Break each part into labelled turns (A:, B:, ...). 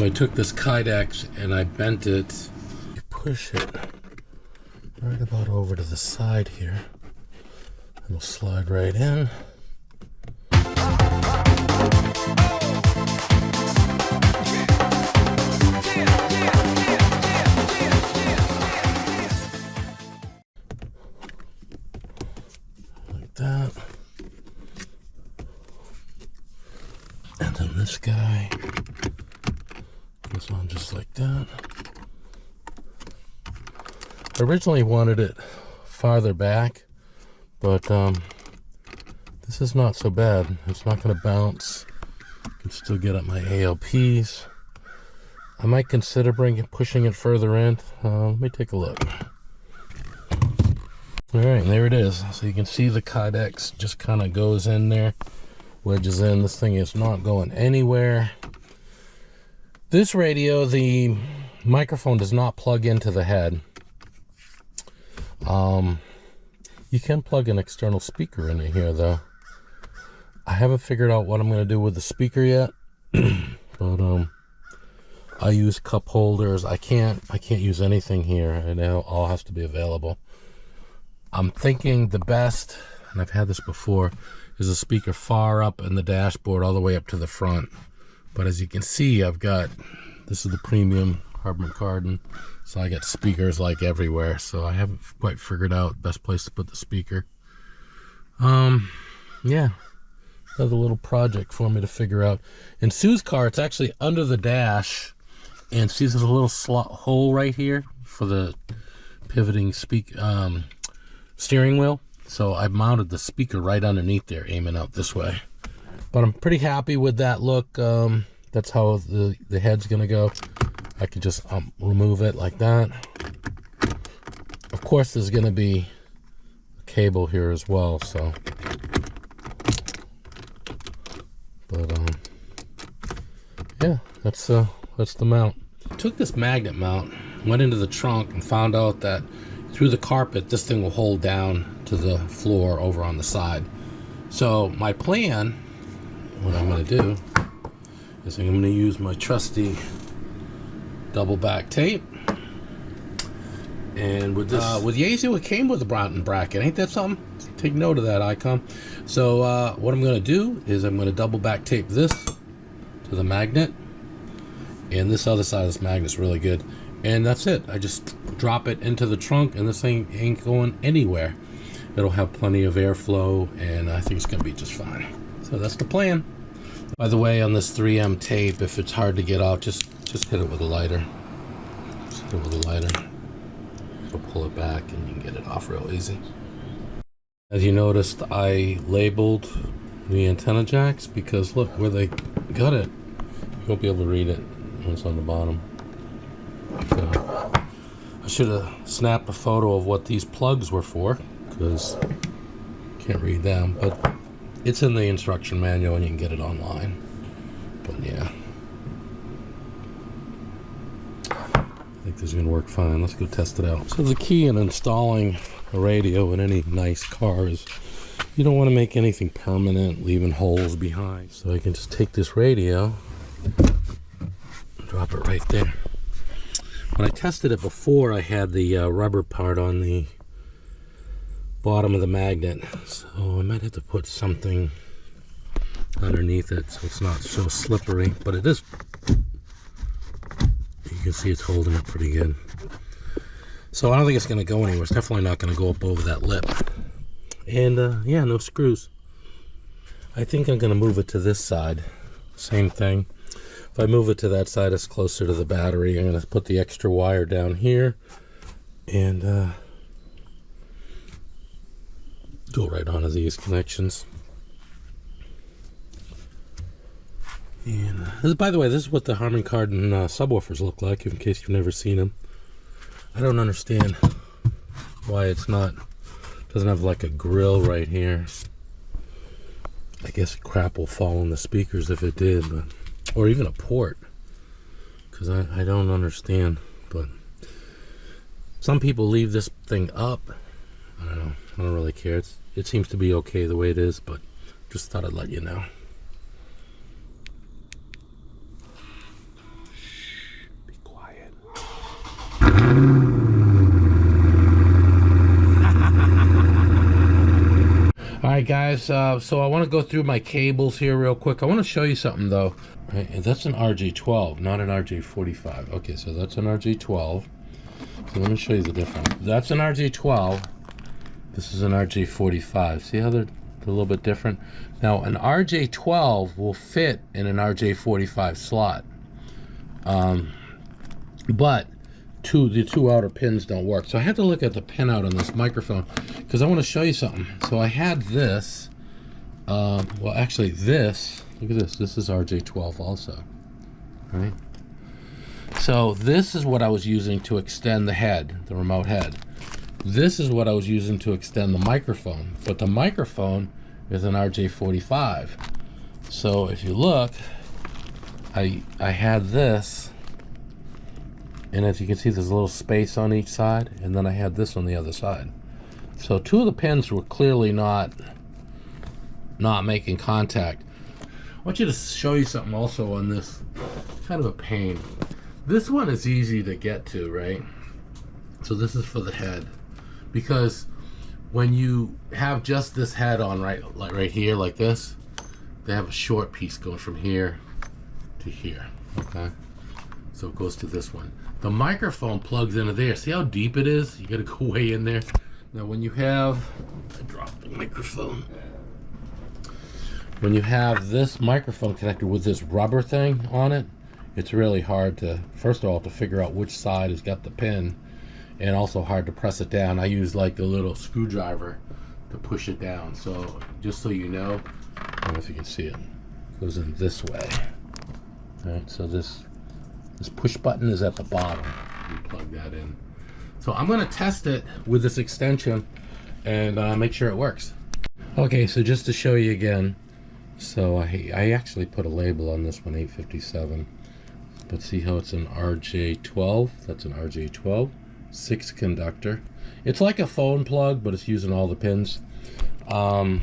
A: So I took this Kydex and I bent it. You push it right about over to the side here. It'll slide right in. Like that. And then this guy goes on just like that. I originally wanted it farther back, but this is not so bad. It's not going to bounce. I can still get up my ALPs. I might consider pushing it further in. Let me take a look. All right, there it is. So you can see the Kydex just kind of goes in there, wedges in. This thing is not going anywhere. This radio, the microphone does not plug into the head. You can plug an external speaker into here though. I haven't figured out what I'm going to do with the speaker yet. But I use cup holders. I can't use anything here. It all has to be available. I'm thinking the best, and I've had this before, is a speaker far up in the dashboard all the way up to the front. But as you can see, this is the premium Harman Kardon, so I got speakers like everywhere. So I haven't quite figured out the best place to put the speaker. Yeah, another little project for me to figure out. In Sue's car, it's actually under the dash, and see there's a little hole right here for the pivoting steering wheel. So I mounted the speaker right underneath there, aiming out this way. But I'm pretty happy with that look. That's how the head's gonna go. I could just remove it like that. Of course, there's gonna be a cable here as well, so. But yeah, that's the mount. I took this magnet mount, went into the trunk, and found out that through the carpet, this thing will hold down to the floor over on the side. So my plan, what I'm gonna do, is I'm gonna use my trusty double back tape. And with this, with Yaesu, it came with a Broughton bracket. Ain't that something? Take note of that, icon. So what I'm gonna do is I'm gonna double back tape this to the magnet. And this other side of this magnet's really good. And that's it. I just drop it into the trunk, and this thing ain't going anywhere. It'll have plenty of airflow, and I think it's gonna be just fine. So that's the plan. By the way, on this 3M tape, if it's hard to get off, just hit it with a lighter. Just hit it with a lighter. It'll pull it back, and you can get it off real easy. As you noticed, I labeled the antenna jacks because look where they got it. You won't be able to read it when it's on the bottom. So I should have snapped a photo of what these plugs were for, because can't read them, but it's in the instruction manual and you can get it online. But yeah, I think this is going to work fine. Let's go test it out. So the key in installing a radio in any nice car is you don't want to make anything permanent, leaving holes behind. So I can just take this radio and drop it right there. When I tested it before, I had the rubber part on the bottom of the magnet, so I might have to put something underneath it so it's not so slippery, but it is. You can see it's holding it pretty good. So I don't think it's going to go anywhere. It's definitely not going to go up over that lip. And yeah, no screws. I think I'm going to move it to this side. Same thing. If I move it to that side, it's closer to the battery. I'm going to put the extra wire down here and go right onto these connections. And this, by the way, this is what the Harman Kardon subwoofers look like, in case you've never seen them. I don't understand why it's not, doesn't have like a grill right here. I guess crap will fall on the speakers if it did, but, or even a port, because I don't understand. But some people leave this thing up. I don't know. I don't really care. It seems to be okay the way it is, but just thought I'd let you know. right, guys, so I want to go through my cables here real quick. I want to show you something though. Right, and that's an RJ12, not an RJ45. Okay, so that's an RJ12. So let me show you the difference. That's an RJ12. This is an RJ45. See how they're a little bit different? Now, an RJ12 will fit in an RJ45 slot. But the two outer pins don't work. So I had to look at the pin out on this microphone because I want to show you something. So I had this. Well, actually, this. Look at this. This is RJ12 also. Right? So this is what I was using to extend the head, the remote head. This is what I was using to extend the microphone. But the microphone is an RJ45. So if you look, I had this, and as you can see, there's a little space on each side, and then I had this on the other side. So two of the pins were clearly not making contact. I want you to show you something also on this. It's kind of a pain. This one is easy to get to, right? So this is for the head, because when you have just this head on right here like this, they have a short piece going from here to here. Okay, so it goes to this one. The microphone plugs into there. See how deep it is? You gotta go way in there. Now when you have, I dropped the microphone. When you have this microphone connected with this rubber thing on it, it's really hard to, first of all, to figure out which side has got the pin, and also hard to press it down. I use like a little screwdriver to push it down. So just so you know, I don't know if you can see it, it goes in this way. All right, so this push button is at the bottom. You plug that in. So I'm gonna test it with this extension and make sure it works. Okay, so just to show you again, so I actually put a label on this one, 857. But see how it's an RJ12? That's an RJ12, 6 conductor. It's like a phone plug, but it's using all the pins. The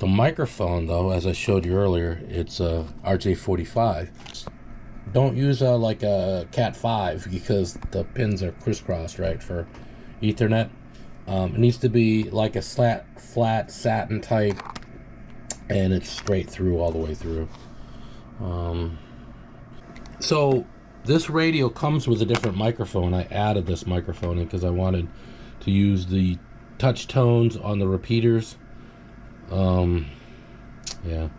A: microphone, though, as I showed you earlier, it's a RJ45. Don't use like a Cat 5 because the pins are crisscrossed, right, for Ethernet. It needs to be like a flat satin type, and it's straight through all the way through. So this radio comes with a different microphone. I added this microphone in because I wanted to use the touch tones on the repeaters. Yeah,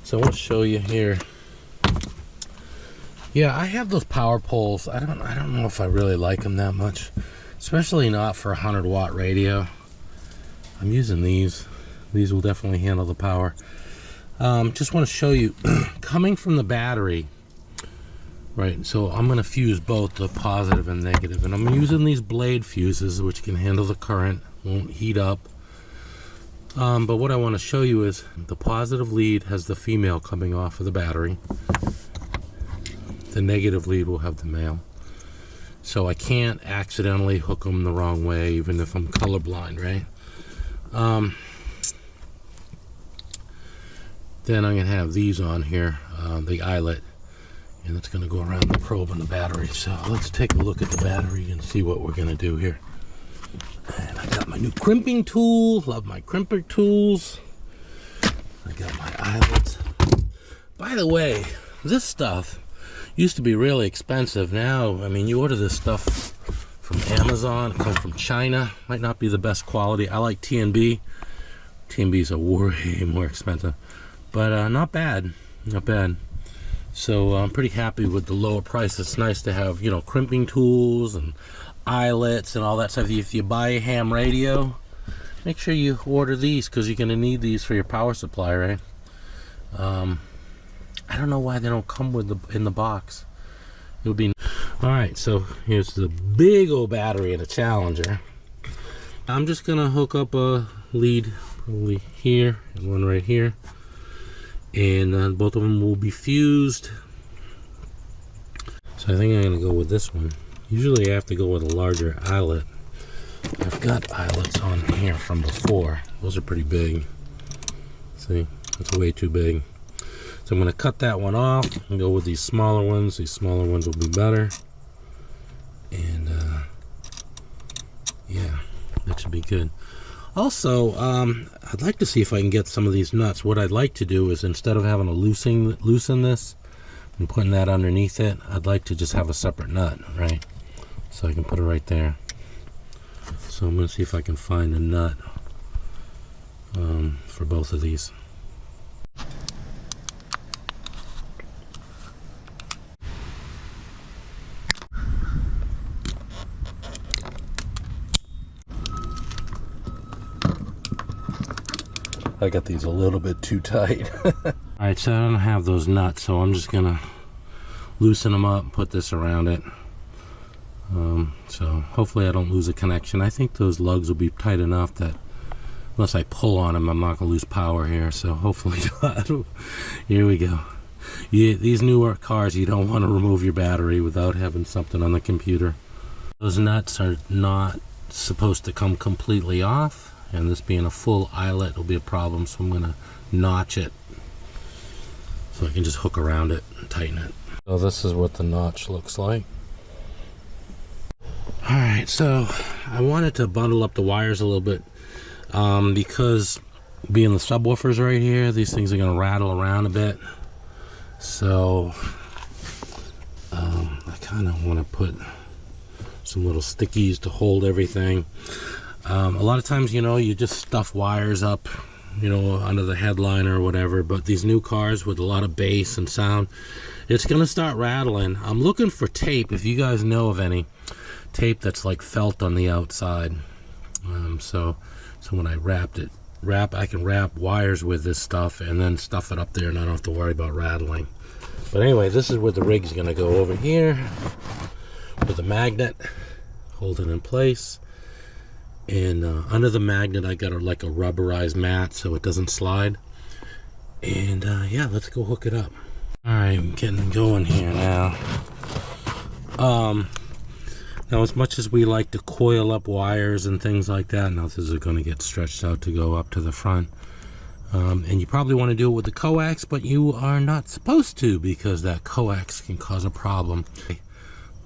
A: so I want to show you here. Yeah, I have those power poles. I don't know if I really like them that much, especially not for a 100-watt radio. I'm using these. These will definitely handle the power. Just want to show you, coming from the battery, right? So I'm going to fuse both the positive and negative, and I'm using these blade fuses, which can handle the current, won't heat up. But what I want to show you is the positive lead has the female coming off of the battery. The negative lead will have the male. So I can't accidentally hook them the wrong way, even if I'm colorblind, right? Then I'm going to have these on here, the eyelet, and it's going to go around the probe and the battery. So let's take a look at the battery and see what we're going to do here. And I got my new crimping tool. Love my crimper tools. I got my eyelets. By the way, this stuff used to be really expensive. Now, I mean, you order this stuff from Amazon, it comes from China. Might not be the best quality. I like TNB. TNBs are way more expensive, but not bad, not bad. So I'm pretty happy with the lower price. It's nice to have, you know, crimping tools and eyelets and all that stuff. If you buy a ham radio, make sure you order these because you're going to need these for your power supply, right? I don't know why they don't come with in the box. It would be all right. So here's the big old battery in a Challenger. I'm just gonna hook up a lead probably here and one right here, and both of them will be fused. So I think I'm gonna go with this one. Usually I have to go with a larger eyelet. I've got eyelets on here from before. Those are pretty big. See, that's way too big. So I'm going to cut that one off and go with these smaller ones. These smaller ones will be better. And yeah, That should be good. Also, I'd like to see if I can get some of these nuts. What I'd like to do is, instead of having to loosen this and putting that underneath it, I'd like to just have a separate nut, right? So I can put it right there. So I'm going to see if I can find a nut for both of these. I got these a little bit too tight. Alright, so I don't have those nuts, so I'm just gonna loosen them up, put this around it. So hopefully I don't lose a connection. I think those lugs will be tight enough that unless I pull on them, I'm not gonna lose power here, so hopefully not. Here we go. These newer cars, you don't want to remove your battery without having something on the computer. Those nuts are not supposed to come completely off, and this being a full eyelet will be a problem, so I'm gonna notch it so I can just hook around it and tighten it. So this is what the notch looks like. Alright, so I wanted to bundle up the wires a little bit because being the subwoofers right here, these things are gonna rattle around a bit. So I kind of want to put some little stickies to hold everything. A lot of times, you know, you just stuff wires up, you know, under the headliner or whatever, but these new cars with a lot of bass and sound, it's gonna start rattling. I'm looking for tape, if you guys know of any tape that's like felt on the outside. So when I I can wrap wires with this stuff and then stuff it up there, and I don't have to worry about rattling. But anyway, this is where the rig's gonna go, over here with a magnet, hold it in place. And under the magnet I got like a rubberized mat so it doesn't slide. And yeah, let's go hook it up. Alright, I'm getting going here now. Now, as much as we like to coil up wires and things like that, now this is going to get stretched out to go up to the front. And you probably want to do it with the coax, but you are not supposed to, because that coax can cause a problem.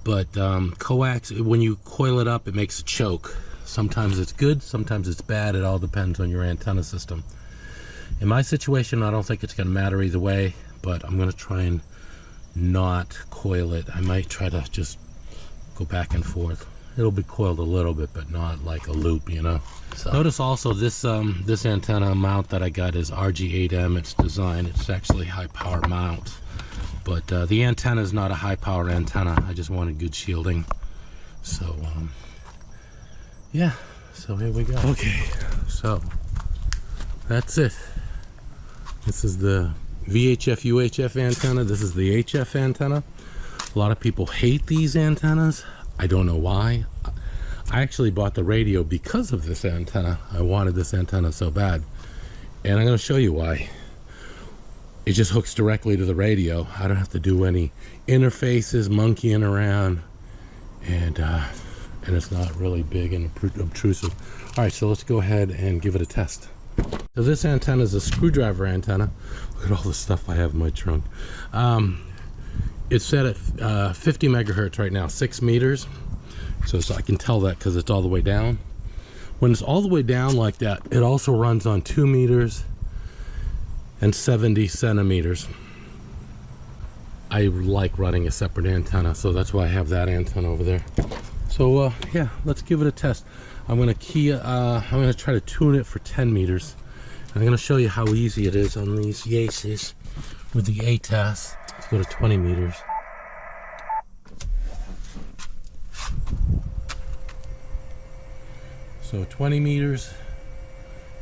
A: But coax, when you coil it up, it makes a choke. Sometimes it's good, sometimes it's bad. It all depends on your antenna system. In my situation, I don't think it's going to matter either way, but I'm going to try and not coil it. I might try to just go back and forth. It'll be coiled a little bit, but not like a loop, you know. So notice also this this antenna mount that I got is RG8M. It's designed, it's actually high power mount, but the antenna is not a high power antenna. I just wanted good shielding. So yeah, so here we go. Okay, so that's it. This is the VHF UHF antenna. This is the HF antenna. A lot of people hate these antennas. I don't know why. I actually bought the radio because of this antenna. I wanted this antenna so bad. And I'm going to show you why. It just hooks directly to the radio. I don't have to do any interfaces, monkeying around. And it's not really big and obtrusive. Alright, so let's go ahead and give it a test. So this antenna is a screwdriver antenna. Look at all the stuff I have in my trunk. It's set at 50 megahertz right now, 6 meters. So I can tell that because it's all the way down. When it's all the way down like that, it also runs on 2 meters and 70 centimeters. I like running a separate antenna, so that's why I have that antenna over there. So yeah, let's give it a test. I'm gonna try to tune it for 10 meters. I'm gonna show you how easy it is on these Yaesus with the ATAS. Let's go to 20 meters. So 20 meters,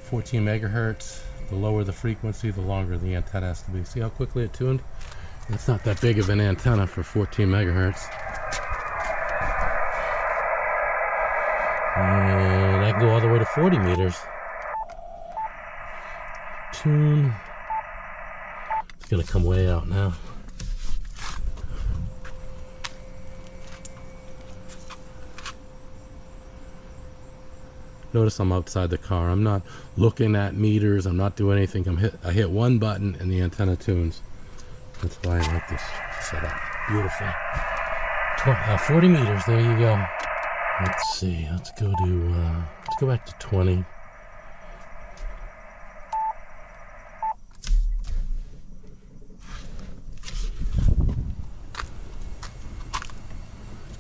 A: 14 megahertz. The lower the frequency, the longer the antenna has to be. See how quickly it tuned? It's not that big of an antenna for 14 megahertz. And I can go all the way to 40 meters. Tune. It's gonna come way out now. Notice I'm outside the car. I'm not looking at meters. I'm not doing anything. I hit one button and the antenna tunes. That's why I like this setup. Beautiful. 40 meters. There you go. Let's see. Let's go back to 20.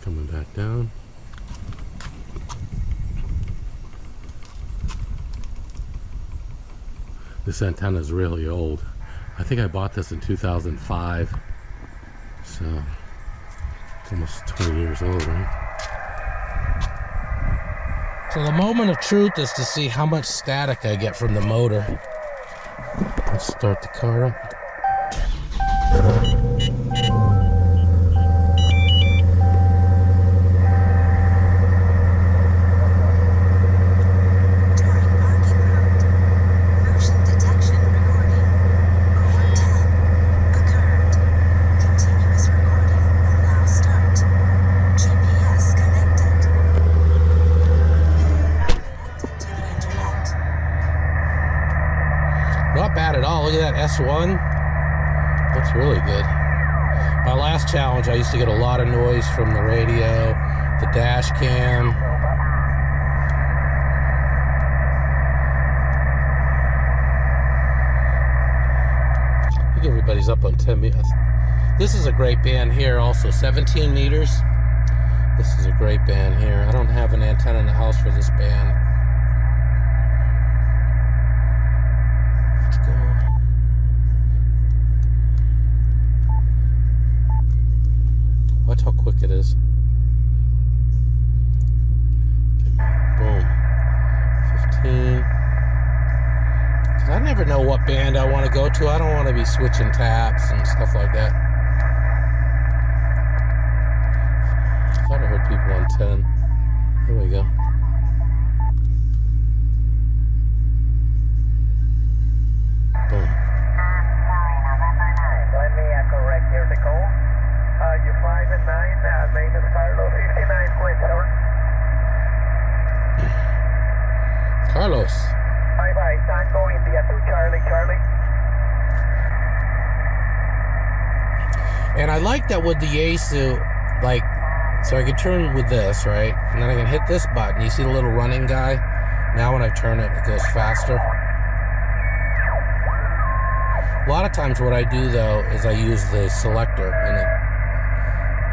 A: Coming back down. This antenna is really old. I think I bought this in 2005. So it's almost 20 years old, right? So the moment of truth is to see how much static I get from the motor. Let's start the car up. Not bad at all. Look at that S1. That's really good. My last challenge, I used to get a lot of noise from the radio, the dash cam. I think everybody's up on 10 meters. This is a great band here also, 17 meters. This is a great band here. I don't have an antenna in the house for this band. Watch how quick it is. Boom. 15. Because I never know what band I want to go to. I don't want to be switching taps and stuff like that. I thought I heard people on 10. Here we go. Boom.
B: Let me correct here the call. You 5 and 9, maintenance Carlos 59.7.
A: Carlos.
B: Bye-bye, Tango India 2 Charlie, Charlie.
A: And I like that with the Yaesu, like, so I can turn with this, right? And then I can hit this button. You see the little running guy? Now when I turn it, it goes faster. A lot of times what I do, though, is I use the selector in it.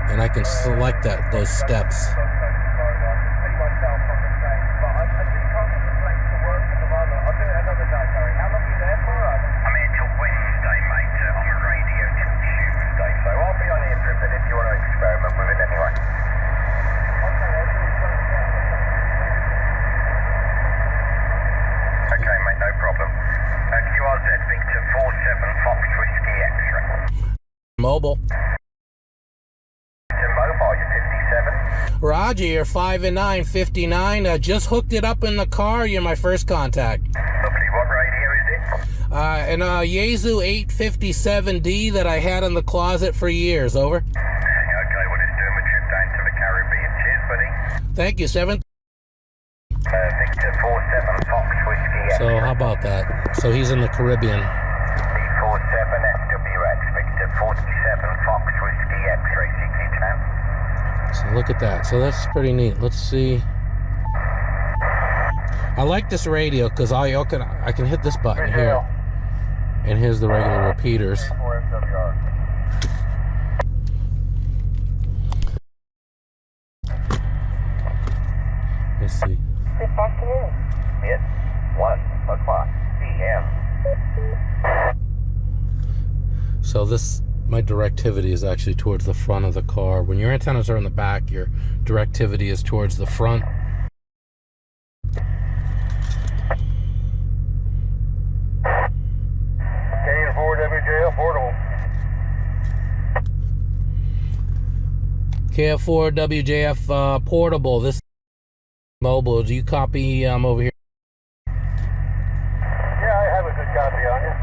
A: And I can select those steps. Mobile. Roger, you're 5 and 9, 59. Just hooked it up in the car. You're my first contact.
B: Lovely. What radio is it?
A: An Yaesu 857d that I had in the closet for years. Over.
B: Okay, well, it's doing a trip down to the Caribbean. Cheers, buddy.
A: Thank you, 7.
B: Victor 47 Fox Whiskey X-ray.
A: So how about that? So he's in the Caribbean.
B: D47 SWX, Victor 47 Fox Whiskey X-ray, CQ Town.
A: So look at that. So that's pretty neat. Let's see. I like this radio because I can hit this button here. And here's the regular repeaters. Let's see.
B: Good afternoon. It's 1 o'clock p.m.
A: So my directivity is actually towards the front of the car. When your antennas are in the back, your directivity is towards the front.
B: KF4WJF portable.
A: KF4WJF portable. This is mobile. Do you copy over here?
B: Yeah, I have a good copy on you.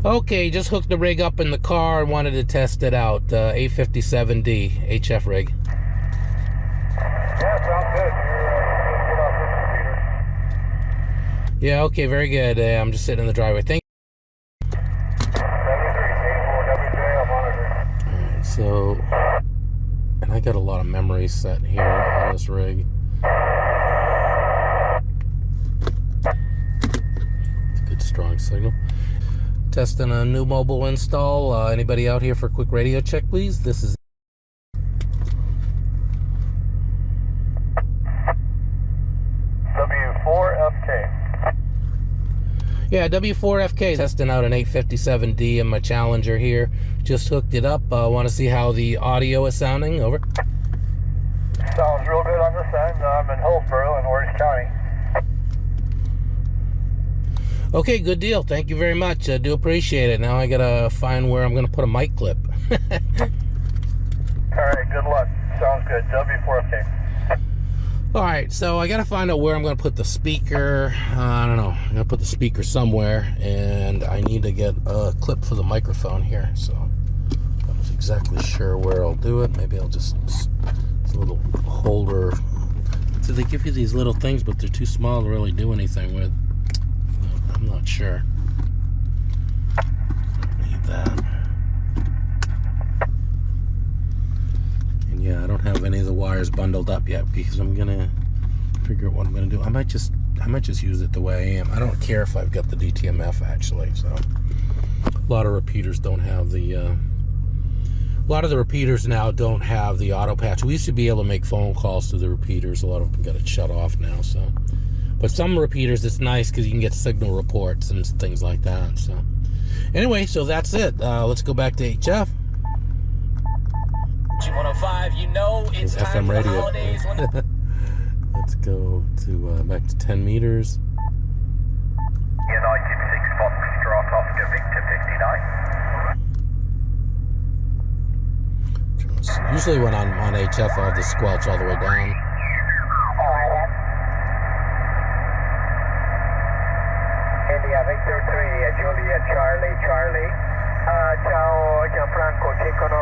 A: Okay, just hooked the rig up in the car and wanted to test it out. A57D HF rig.
B: Yeah, sounds good. You're good off this computer.
A: Yeah, okay, very good. I'm just sitting in the driveway. Thank you.
B: 73 K4WJ, I'm monitoring.
A: Alright, so, and I can got a lot of memory set here on this rig. It's a good strong signal. Testing a new mobile install. Anybody out here for a quick radio check, please? This is
B: W4FK.
A: Yeah, W4FK, testing out an 857D in my Challenger here. Just hooked it up. Want to see how the audio is sounding. Over.
B: Sounds real good on this end. I'm in Hillsborough in Orange County.
A: Okay, good deal. Thank you very much. I do appreciate it. Now I gotta find where I'm gonna put a mic clip.
B: All right, good luck. Sounds good. W4FK.
A: All right, so I gotta find out where I'm gonna put the speaker. I don't know. I'm gonna put the speaker somewhere, and I need to get a clip for the microphone here. So I'm not exactly sure where I'll do it. Maybe I'll just, it's a little holder. So they give you these little things, but they're too small to really do anything with. I'm not sure. Need that. And yeah, I don't have any of the wires bundled up yet because I'm gonna figure out what I'm gonna do. I might just use it the way I am. I don't care if I've got the DTMF actually. So a lot of repeaters don't have the. A lot of the repeaters now don't have the auto patch. We used to be able to make phone calls to the repeaters. A lot of them got it shut off now. So. But some repeaters, it's nice because you can get signal reports and things like that. So, anyway, so that's it. Let's go back to HF.
C: G105, you know it's time
A: FM
C: for
A: radio.
C: the holidays.
A: Let's go to back to 10 meters.
B: United 6 Foxtrot Oscar Victor 59.
A: Usually when I'm on HF, I have the squelch all the way down.
B: India Victor 3, Julia Charlie, ciao Gianfranco 59.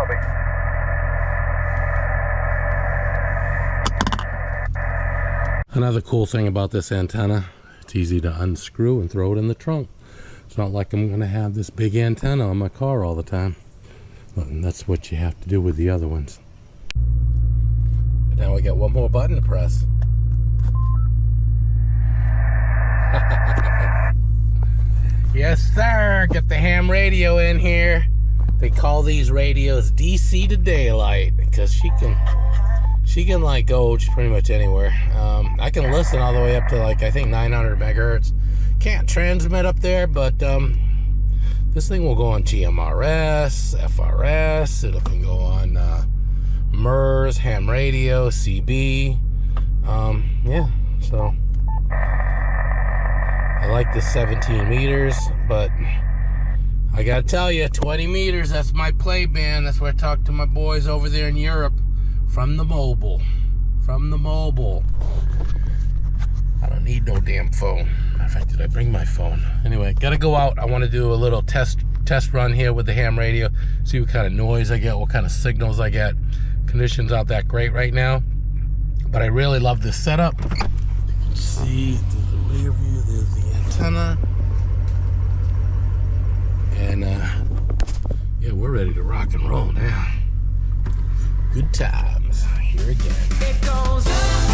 A: Another cool thing about this antenna, it's easy to unscrew and throw it in the trunk. It's not like I'm going to have this big antenna on my car all the time. And that's what you have to do with the other ones. But now we got one more button to press. Yes, sir. Get the ham radio in here. They call these radios DC to daylight because she can like go pretty much anywhere. I can listen all the way up to like I think 900 megahertz. Can't transmit up there, but this thing will go on GMRS, FRS. It can go on MERS, ham radio, CB. Yeah, so. I like the 17 meters, but I gotta tell you, 20 meters, that's my play band. That's where I talk to my boys over there in Europe from the mobile. From the mobile. I don't need no damn phone. Matter of fact, did I bring my phone? Anyway, gotta go out. I want to do a little test run here with the ham radio, see what kind of noise I get, what kind of signals I get. Conditions aren't that great right now, but I really love this setup. You can see through the rear view, there's the antenna, and yeah, we're ready to rock and roll now. Good times here again.
C: It goes up.